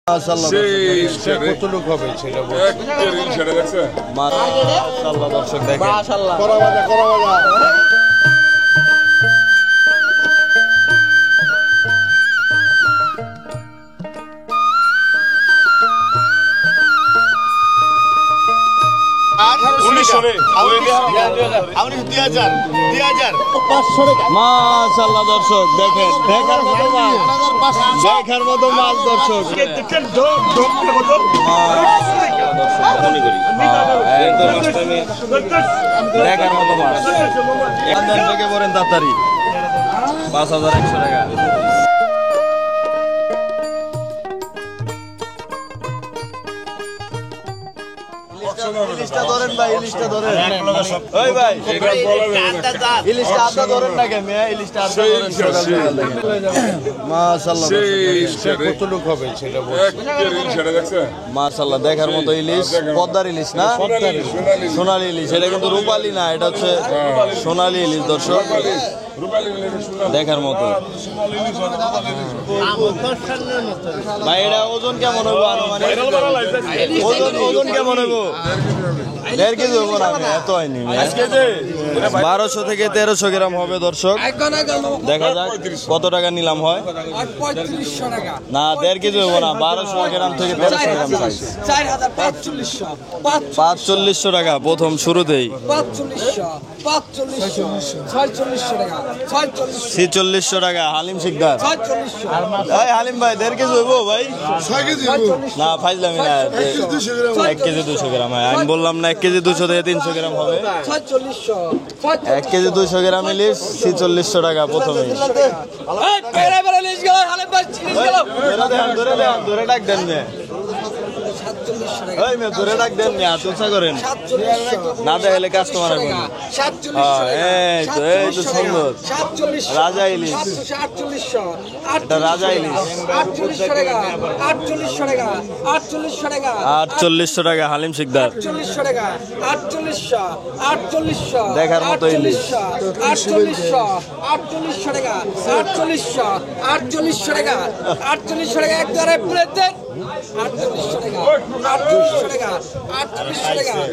মাশাআল্লাহ কতটুক হবে সেটা দেখছে মাশাআল্লাহ দর্শক দেখেন মাশাআল্লাহ করা বাজা মাশাআল্লাহ দর্শক দেখেন দেখার মতো মাছ দর্শক দেখার মতো মাছ থেকে বলেন তাড়াতাড়ি 5100 টাকা ইলিশটা ধরেন ভাই ইলিশটা ধরেন ওই ভাই ইলিশটা আদা ধরেন না কেন ইলিশটা আদা ধরেন মাশাআল্লাহ কতটুক হবে সেটা দেখছে মাশাআল্লাহ দেখার মতো ইলিশ পদ্মার ইলিশ না সোনালী ইলিশ এটা কিন্তু রূপালী না এটা হচ্ছে সোনালী ইলিশ দর্শক দেখার মতো ভাই এটা ওজন কেমন হইব আনুমানিক ওজন কেমন হইব 1.5 কেজি হইব না এত হয়নি 1200 থেকে 1300 গ্রাম হবে দর্শক দেখা যাক কত টাকা নিলাম হয় 3500 টাকা না 1.5 কেজি হইব না 1200 গ্রাম থেকে 1300 গ্রাম 4500 টাকা প্রথম শুরুতেই 4600 টাকা হালিম শিকদার হালিম ভাই 1.5 কেজি হইব ভাই 6 কেজি না ফাইজলামি না 1 কেজি 200 গ্রাম আমি বললাম না 1 কেজি 200 থেকে 300 গ্রাম হবে 1 কেজি 200 গ্রাম ইলিশ 4600 টাকা প্রথমে ধরে ডাক দেন ধরে ডাক দেন তুলসা করেন না দেখলে কাস্টমার সুন্দর রাজা ইলিশ এটা রাজা ইলিশ 4800 টাকা হালিম শিকদার দেখার মতো ইলিশ 4800 টাকা 4800 টাকা একবারে প্লেট দেন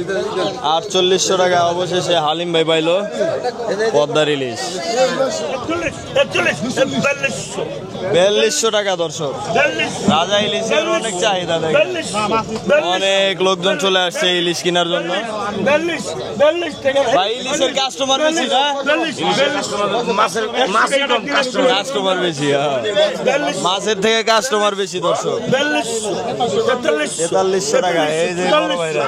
4800 টাকা অবশেষে হালিম ভাই পাইলো পদ্মার ইলিশ 4200 টাকা দর্শক রাজা ইলিশের অনেক চাহিদা দেখেন অনেক লোকজন চলে আসছে ইলিশ কেনার জন্য ভাই ইলিশের কাস্টমার বেশি না কাস্টমার বেশি মাছের থেকে কাস্টমার বেশি দর্শক 4300 টাকা এই যে বড় ভাইরা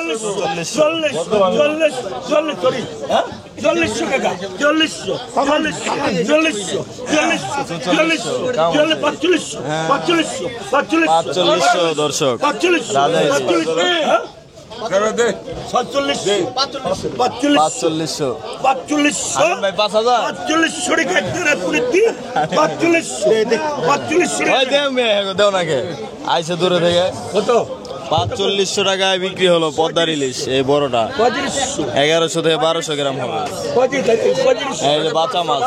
4500 দর্শক রাজা 4500 টাকায় বিক্রি হলো পদ্মার ইলিশ এই বড়টা 1100 থেকে 1200 গ্রাম হবে এই যে বাচ্চা মাছ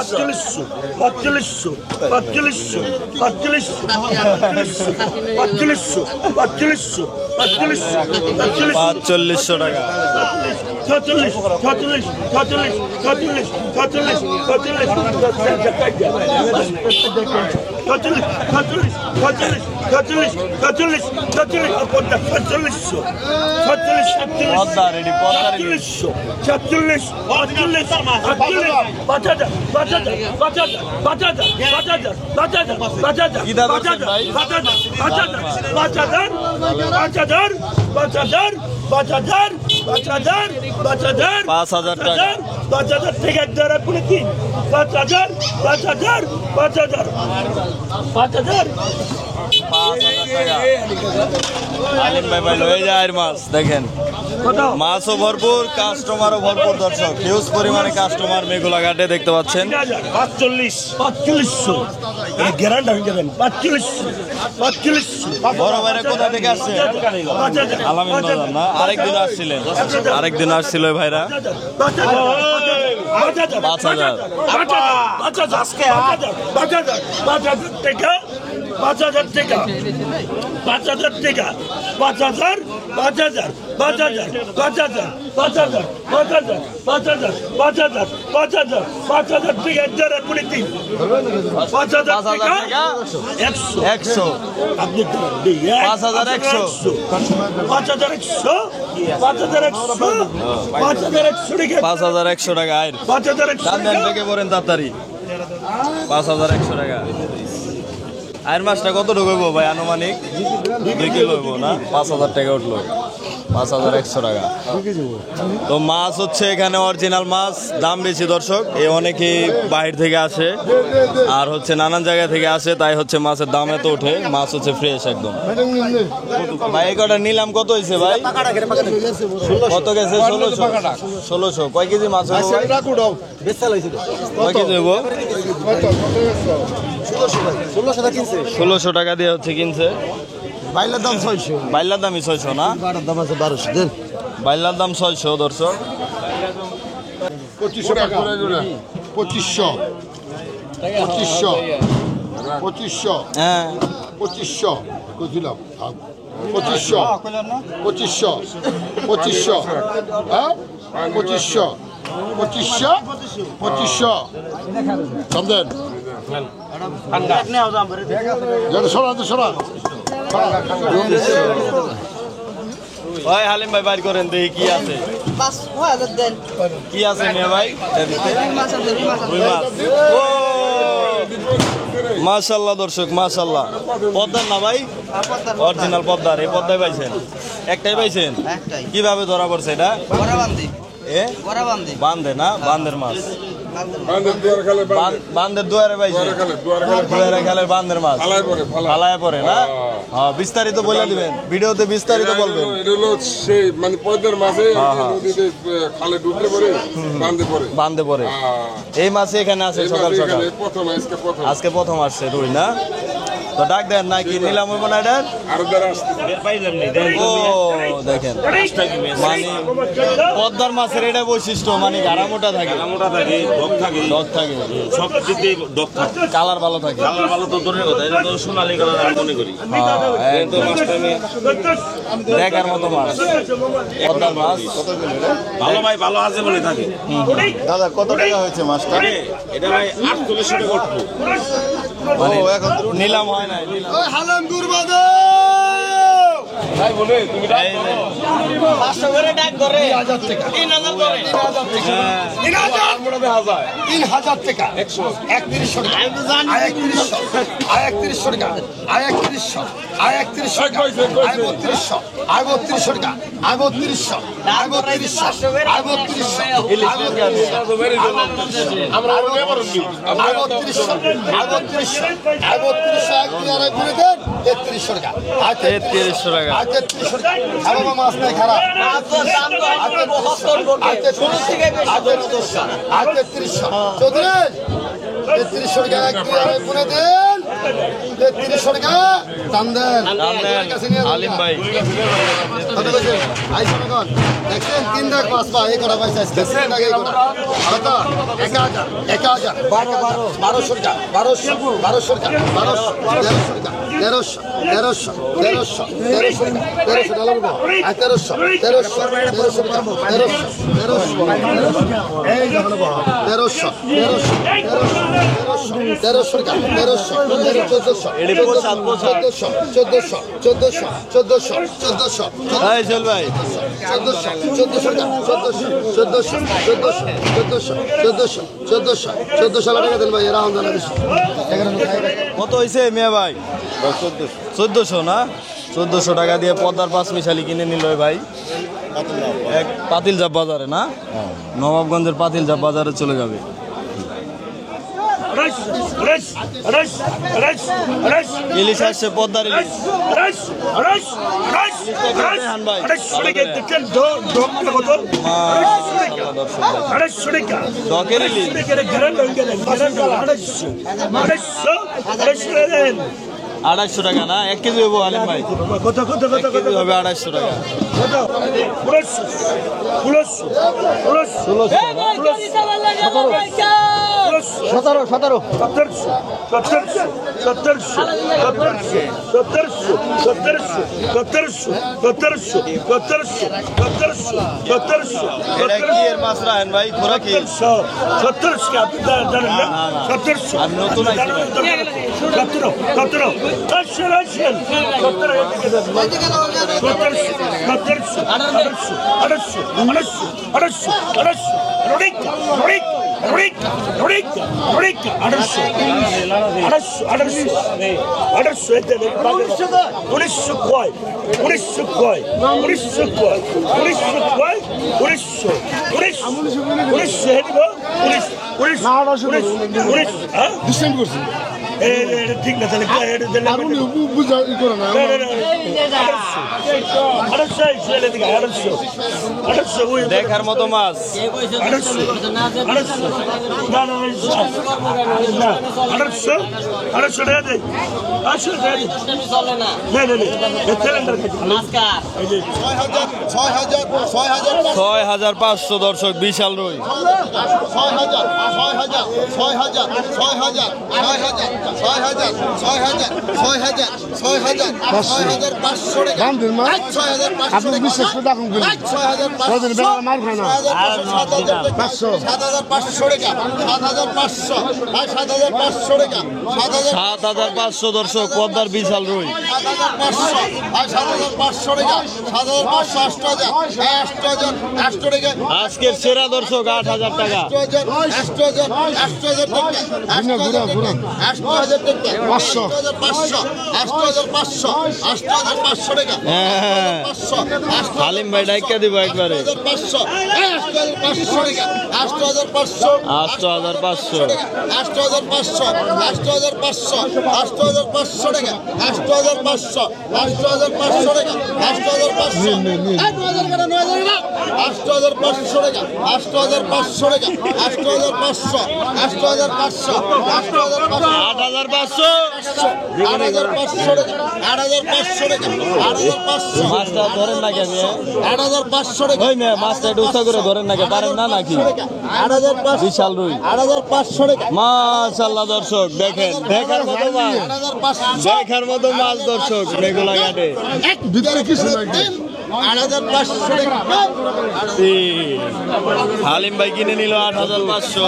4500 টাকা 5000 টাকা 5000 থেকে এক দ্বারা পুরো 3 5000 আলিম ভাই ভাই লয়ে যায় মাছ দেখেন মাছও ভরপুর কাস্টমারও ভরপুর দর্শক হিউজ পরিমাণে কাস্টমার মেঘুলা ঘাটে দেখতে পাচ্ছেন 4500 এই গ্যারান্টি আমি দেন 4500 বড় ভাইরা কোথা থেকে আসছে আলহামদুলিল্লাহ না আরেকদিন আসছিল ভাইরা 5000 টাকা 5,000 টাকা 5,000 টাকা 5,000 5,000 5,000 5,000 5,000 5,000 5,000 5,000 5,000 5,000 টাকা এক জোড়া পুনে 3 5,000 টাকা 100 আপনি 5,100 5,100 5,100 টাকা আয়ের 5,100 থেকে পড়েন তাড়াতাড়ি 5,100 টাকা আয়ের মাছটা কত ঢুকবো ভাই আনুমানিক 2 কিলো হইব না 5,000 টাকা উঠলো 5,100 টাকা তো মাছ হচ্ছে এখানে অরিজিনাল মাছ দাম বেশি দর্শক এই অনেকেই বাহির থেকে আসে আর হচ্ছে নানান জায়গা থেকে আসে তাই হচ্ছে মাছের দাম এত ওঠে মাছ হচ্ছে ফ্রেশ একদম ভাই এই কটা নিলাম কত হয়েছে ভাই কত গেছে 1600 কয় কেজি মাছ হইব ভাই? কয় কেজি হইব 1600 টাকা দিয়ে হচ্ছে কিনছে বাইলার দাম 600 বাইলার দামই 600 না দাম আছে 1200 দেন বাইলার দাম 600 দর্শক 2500 টাকা 2500 হ্যাঁ 2500 কইছিলাম 2500 হ্যাঁ 2500 সমদেন সরা ভাই হালিম ভাই বাইর করেন দেখি কি আছে কি আছে মেয়ে ভাই রুই মাছ। ও মাশাআল্লাহ দর্শক মাশাআল্লাহ পদ্মার না ভাই অরিজিনাল পদ্মার এই পদ্মায় পাইছেন একটাই পাইছেন কিভাবে ধরা পড়ছে এটা এ বান্ধে না বান্ধের মাছ বান্ধের দুয়ারে পাইছে দুয়ারে খেলে বান্ধের মাছ ফালায় পরে না হ্যাঁ বিস্তারিত বলে দিবেন ভিডিওতে বিস্তারিত বলবেন মানে পদ্মার মাঝে নদীতে খালে ডুবতে পরে বান্ধে পরে এই মাছে এখানে আছে সকাল সকাল আজকে প্রথম আসছে রুই না তো ডাক দেন না কি নিলাম হইব না এটা ও দেখেন মানে পদ্মার মাছের এটা বৈশিষ্ট্য মানে গাড়া মোটা থাকে ডগ থাকে সব দিকে ডক থাকে কালার ভালো থাকে কালার ভালো তো দূরের কথা এটা তো সোনালী কালার আমি মনে করি একদম দেখার মতো মাছ পদ্মার মাছ ভালো ভাই ভালো আছে বলে থাকে দাদা কত টাকা হয়েছে মাছটা এটা ভাই 48 টাকা উঠবো মানে নিলাম হয় না হালাম গুরবাদে ভাই বলে তুমি এই যে 500 করে টাকা করে 3000 টাকা 3000 করে 3000 টাকা 3100 টাকা আয় 3100 টাকা আয় 3100 আয় 3100 টাকা আয় 3200 আয় 3200 টাকা আয় 3200 আয় 3200 আয় 3200 আমরা আয় 3200 আয় 3200 করে দেন 3300 টাকা আয় 3300 টাকা আয় 3300 টাকা বাবা মাছ নাই খারাপ আয় 3300 চৌধুরী 3300 টাকা করে দেন 3300 টাকা দাম দেন আলিম ভাই কত কইছে আইসা কত দেখেন 3 লাখ পাঁচ পা এই করা পয়সা আজকে 3 লাখ এই করা কত 1000 1200 টাকা 1200 টাকা 1300 এই চল ভাই 1400 টাকা দেন ভাই এরা আমদানি কত হয়েছে মিয়া ভাই 1400 না 1400 টাকা দিয়ে পদ্মার 5 মিশালি কিনে নিল ভাই এক পাতিলজাপ বাজারে না নবাবগঞ্জের পাতিলজাপ বাজারে চলে যাবে ইলিশ আসছে পদ্মার ইলিশ ডকের ইলিশ 250 টাকা না 1 কেজি হবো হালিম ভাই কত কত কত 1 কেজি হবে 250 টাকা কত প্লাস প্লাস প্লাস 1700 এটা কি এর মাছ রাখেন ভাই খোরা কি 1700 কে আপনি জানেন না 1700 আর নতুন আইছে ভাই 17 আসেন 17 এদিকে দেন 1700 ঠিক না তাহলে দেখার মতো মাছ ছয় হাজার 6500 দর্শক বিশাল রুই 7500 দর্শক পদ্মার বিশাল রুই 7,500 আজকের সেরা দর্শক 8000 টাকা 500 টাকা হালিম ভাই ডাইকা দিব একবারে 500 মাছটা ধরেন না কেন ওই মেয়ে মাছটা একটু উঁচা করে ধরেন না কে পারেন না নাকি বিশাল রুই 8,500 টাকা মাশাআল্লাহ দর্শক দেখেন দেখার মতো মাছ দেখার মতো মাছ দর্শক মেঘলা ঘাটে ভিতরে কিছু লাগবে 8,500 টাকা হালিম ভাই কিনে নিল 8500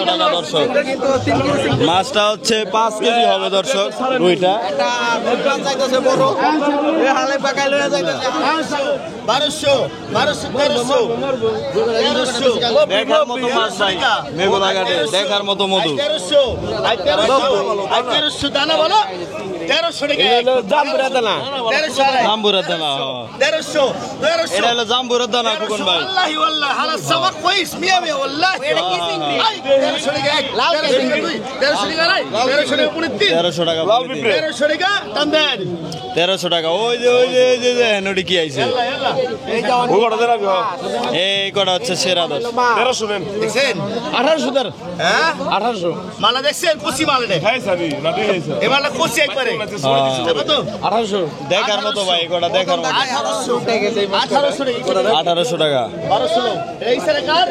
টাকা দর্শক মাছটা হচ্ছে 5 কেজি হবে দর্শক রুইটা 1200 দেখার মতো মাছ ভাই মেঘলা ঘাটে দেখার মতো মধু 1300 দানা বলো 1300 টাকা জাম্বুরা দানা 1300 জাম্বুরা দানা 1300 এটা হলো জাম্বুরা দানা খোকন ভাই والله والله على السمك كويس 100 والله 1300 টাকা 1300 টাকা 1300 টাকা 1300 টাকা দাম দেন 1300 টাকা ওই যে হেনডি কি আইছে এই কটা হচ্ছে সেরা দশ 1300 দেন দেখছেন 1800 দের হ্যাঁ 1800 মালা দেখছেন কুচি মাল এটা খাই সাবি না দিয়ে আইছে এ মালা কুচি একবারে কত 1800 দেখার মতো ভাই কটা দেখার মতো 1800 টাকা 1800 টাকা 1200 এই সরকার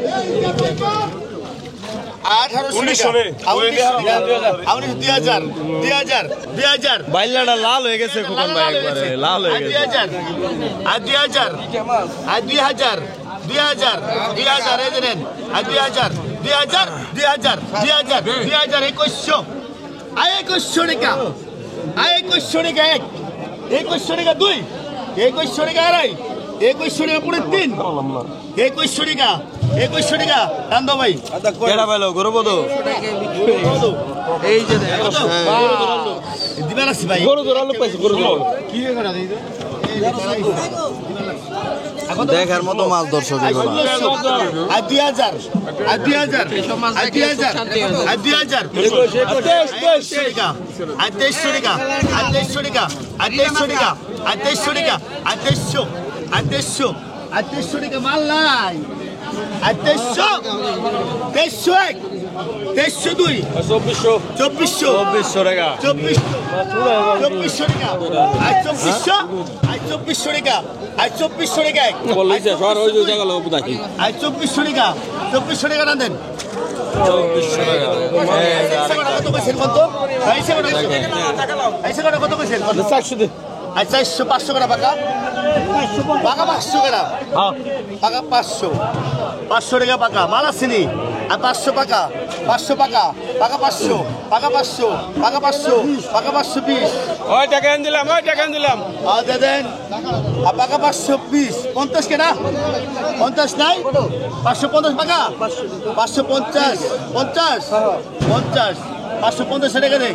2000 বাইলাটা লাল হয়ে গেছে খোকন ভাই একবারে লাল হয়ে গেছে 2000 এই দেন 2000 2100 আয় 2100 টাকা আয় 2100 টাকা 2100 টাকা 2 2100 টাকা আড়াই 2100 টাকা পুরো 3 2100 টাকা 2100 টাকা দাম দাও ভাই কেডা পাইলো গরুবদ এই যে দিবা লাগছে ভাই গরু ধরালো পাইছে গরু ধরালো দেখার মতো মাছ দর্শক এগুলো আর 2000 মাল নাই আর 2300 2302 2400 টাকা 2400 টাকা আর 2400 টাকা আর 2400 টাকা বলছে শহর ওই যে জায়গা লোক দেখি আর 2400 টাকা 2400 টাকা না দেন 2400 টাকা কত কইছেন কত আইসা কত কইছেন 400 দে আর 400 500 টাকা পাকা 500 টাকা পাকা 500 টাকা পাকা মাল আসেনি আর 500 পাকা 500 পাকা পাকা 500 পাকা 500 পাকা 500 পাকা 520 ওই টাকা দিলাম দেন আর পাকা 520 50 কেনা 50 নাই 550 পাকা 550 50 550 টাকা দে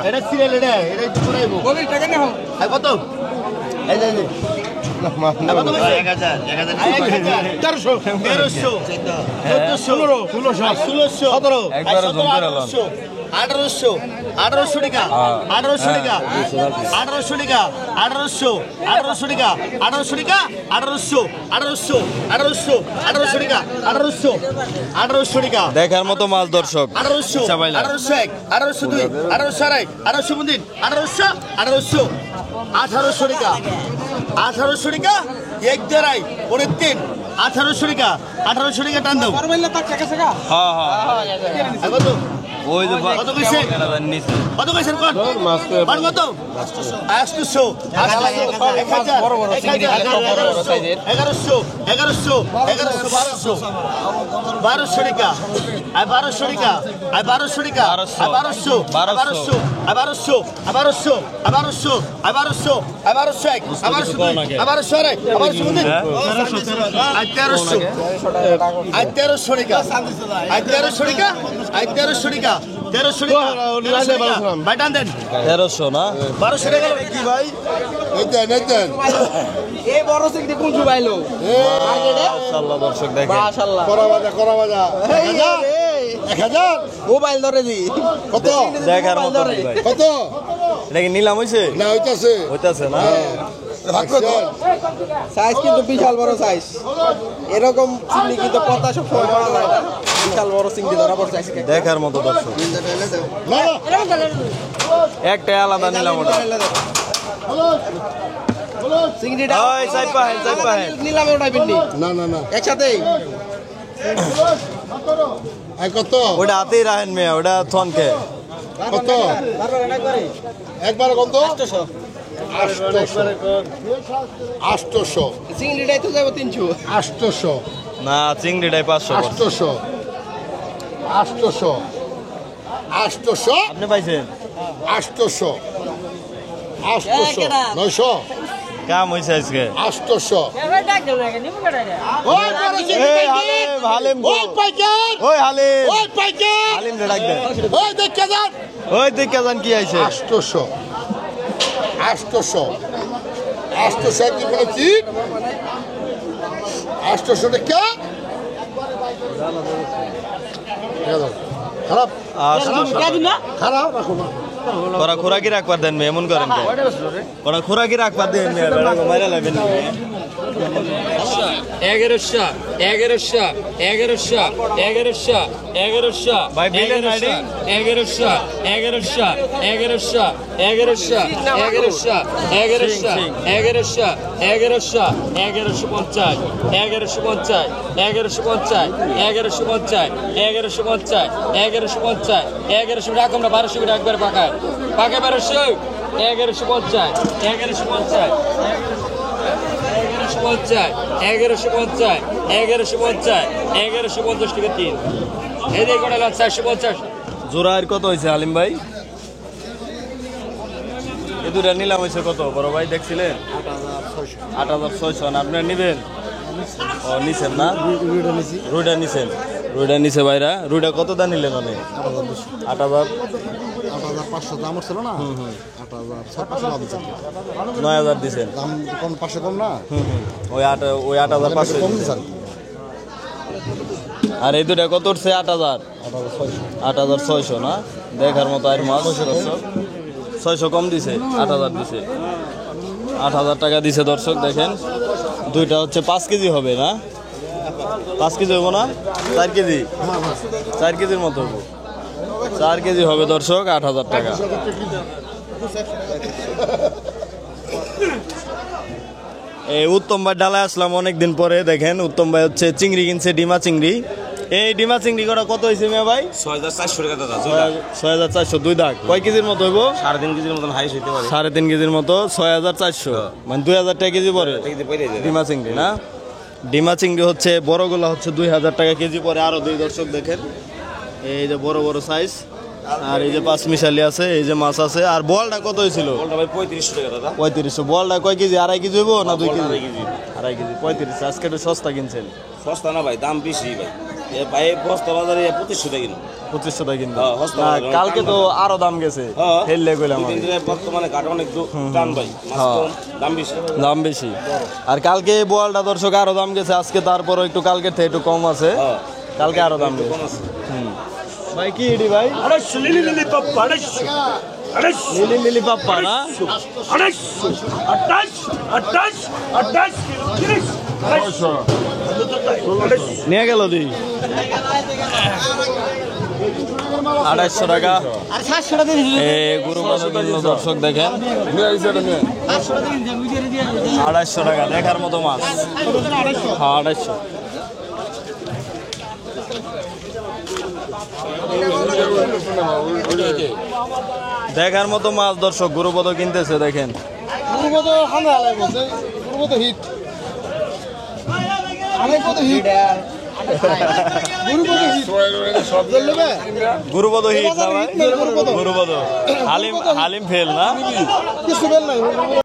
এটা সিরিয়াল এটা একটু করাইবো বলি টাকা নেও আর কত এই যে একবারে জমতে রলাম 1800 টাকা 1800 টাকা 1800 টাকা 1800 টাকা 1800 টাকা 1800 টাকা 1800 টাকা দেখার মতো মাছ দর্শক 1800 আচ্ছা ভাইলা। 1801 1802 1802 1803 1800 টাকা 1800 টাকা এক দেড়াই পরে 3 1800 টাকা টান দাও আর বললে তার টাকা টাকা হ্যাঁ আর কত ওই যে কত কইছে নিচে কত কইছেন কোন মান কত 800 1200 টাকা আর 1200 টাকা আর 1200 টাকা আর 1200 বাইটান দেন 1300 না 1200 টাকা কি ভাই এই বড় সিং দেখুন জুবাইলো মাশাআল্লাহ দর্শক দেখেন মাশাআল্লাহ করা বাজা 1000 মোবাইল ধরে দি কত দেখার মতো ভাই কত এটা কি নিলাম হইছে না হইতাছে হইতাছে না সাইজ কিন্তু বিশাল বড় সাইজ এরকম চিংড়ি কিন্তু পতা সব সময় পাওয়া যায় না বিশাল বড় চিংড়ি ধরা পড়ছে আজকে দেখার মতো দর্শক একটা আলাদা নিলাম ওটা চিংড়িটা ওই সাইপা হেন নিলাম ওটা বিন্নি না একসাথেই কত ওটা হাতেই রাখেন মেয়ে ওটা থনকে কত একবার কত 800 চিংড়িটাই তো যাবো 300 800 না চিংড়িটাই 500 আপনি পাইছেন 800 কাম হইছে আজকে 800 এই হালিম ওই হালিম রে ডাক দে ওই দেখে যান কি আইছে 800 একদিন বলেছি 800 টাকা খারাপ খারাপ রাখো না ওরা খোরাকি রাখবার দেন মেয়ে এমন করেন কে ওরা খোরাকি রাখবার দেন মেয়ে বেড়া মাইরা লাগবেন 1100 ভাই বিলেন রাইডিং 1100 রাখো আমরা 1200 করে একবার পাকায় 1200 1150 টাকা 3 এই যে কটা 450 জোড়া আর কত হয়েছে হালিম ভাই এ দুটা নিলাম হয়েছে কত বড় ভাই দেখছিলেন 8600 না আপনারা নিবেন ও নিছেন না রুইটা নিছে ভাইরা রুইটা কত দা নিলেন অনেক 8000 8500 দাম ছিল না 8000 9000 দিছেন দাম কম 500 কম না ওই 8500 কম দিছেন আর এই দুটা কত উঠছে 8600 না দেখার মতো আর মাছ 600 কম দিছে 8000 দিছে 8000 টাকা দিছে দর্শক দেখেন দুইটা হচ্ছে 5 কেজি হবে না 5 কেজি হবো না? 4 কেজি? 4 কেজির মতো হবো। 4 কেজি হবে দর্শক, 8,000 টাকা। এই উত্তম ভাই ডালায় আসলাম অনেকদিন পরে। দেখেন উত্তম ভাই হচ্ছে চিংড়ি কিনছে, ডিমা চিংড়ি। এই ডিমা চিংড়ি কটা কত হয়েছে মিয়া ভাই? 6,400 টাকা দাদা। 6,400, 2 দাগ। কয় কেজির মতো হইব? 3.5 কেজির মতন হাইস হইতে পারে। 3.5 কেজির মতো, 6,400, মানে 2,000 টাকা কেজি পরে ডিমা চিংড়ি না? ডিমা চিংড়ি হচ্ছে বড়গুলা হচ্ছে 2,000 টাকা কেজি পরে। আরো দুই দর্শক দেখেন, এই যে বড় বড় সাইজ। আর এই যে 5 মিশালি আছে, এই যে মাছ আছে। আর বলটা কত হয়েছিল? বলটা ভাই 3500 টাকা দাদা। 3500। বলটা কয় কেজি? 2.5 কেজি হইব না 2 কেজি? 2.5 কেজি। 3500। আজকে একটু সস্তা কিনছেন। সস্তা না ভাই, দাম বেশি ভাই। এ ভাই বস্তা বাজারে 2500 টাকা কিনো। 2500 টাকা কিনবে। হ্যাঁ, সস্তা না, বাজারে। কালকে তো আরো দাম গেছে। হ্যাঁ, ফেললে কইলাম আমি। বর্তমানে কাঠ অনেক টান ভাই, মাছ কম, দাম বেশি। দাম বেশি। আর কালকে বোয়ালটা দর্শক আরো দাম গেছে, আজকে তারপরও একটু কালকের থেকে একটু কম আছে। হ্যাঁ, কালকে আরো দাম গেছে। কম আছে। ভাই কি এডি ভাই? লিলি লিলি পাপ্পা না? নিয়ে গেল দি 2,800 টাকা। গরু মাছ কিনলো দর্শক দেখেন, 2,800 টাকা। দেখার মতো মাছ। হ্যাঁ, 2,800। দেখার মতো মাছ দর্শক, গরুপদ কিনতেছে দেখেন। গরুপদ হিট না ভাই? গরুপদ হালিম ফেল না?